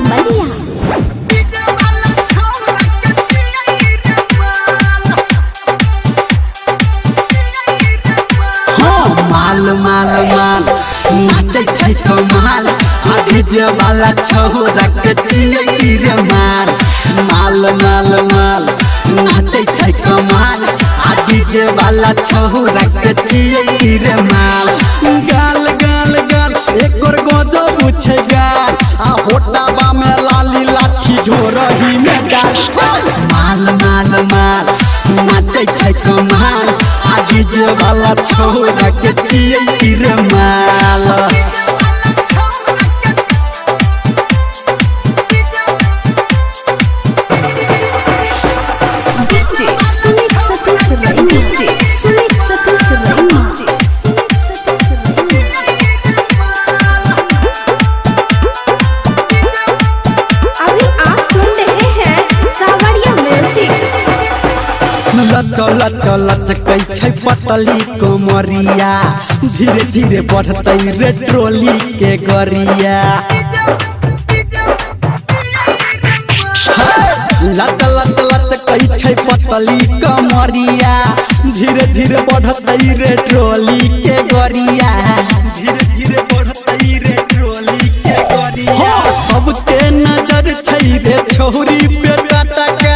सिमरिया। माल माल माल नाचे छै कमाल आगे जे वाला छोरा के चियै रे माल माल माल माल नाचे छै कमाल आगे जे वाला छोरा के चियै रे माल गाल गाल गाल एकर गजो पूछे गाल आ होटाबा में लाली लाठी ढोरही में डाल माल माल माल नाचे छै कमाल आगे जे वाला छोरा के चियै रे माल। चल चल चकै छै पतली कोमरिया धीरे धीरे बढ़तै रे ट्रोली के गरिया लत लत लत कई छै पतली कोमरिया धीरे धीरे बढ़तै रे ट्रोली के गरिया धीरे धीरे बढ़तै रे ट्रोली के गरिया सबके नजर छै रे छोरी पे टटका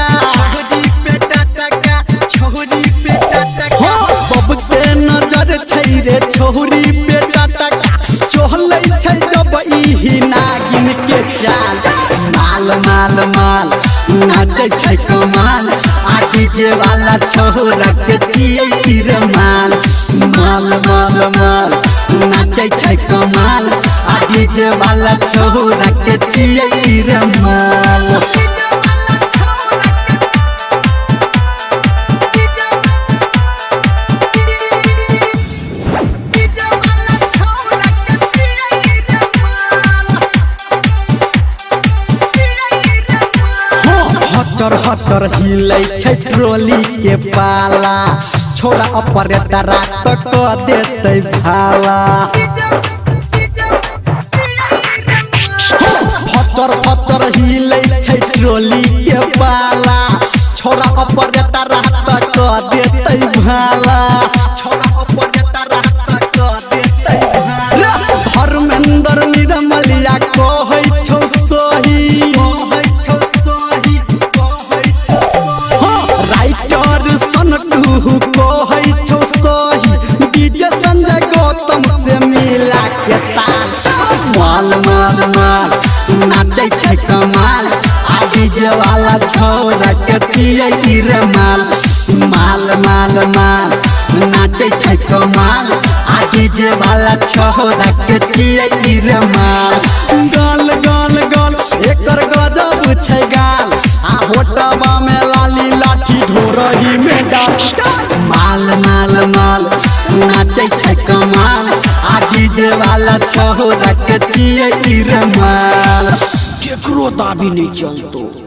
सबके नजर छै रे छोरी बेटा टका चोहलै छै जब ई नागिन के चाल माल माल माल नाचे छै कमाल आगे जे वाला छोरा के चियै रे माल माल माल माल नाचे छै कमाल आगे जे वाला छोरा के चियै रे माल। हटर हटर हिलै छै ट्रोली के पाला छोरा ऑपरेटर तक देतै भाला हटर हटर हिलै छै ट्रोली के पाला छोरा ऑपरेटर तक देतै भाला छोरा ऑपरेटर तक देतै भाला धर्मेंद्र निर्मलिया कहै छौ सही कहै छौ सही डीजे संजय गौतम से मिला के ताल माल माल माल नाचे छै कमाल आगे जे वाला छोरा के चियै रे माल माल माल माल नाचे छै कमाल आगे जे वाला छोरा के चियै रे माल गाल गाल गाल एकर गजब छै गाल आ होटबा में लाली लाठी ढोरही में डाल माल माल माल नाचे छै कमाल आगे जे वाला छोरा के चियै रे माल केकरो दाबी नहीं चलतो।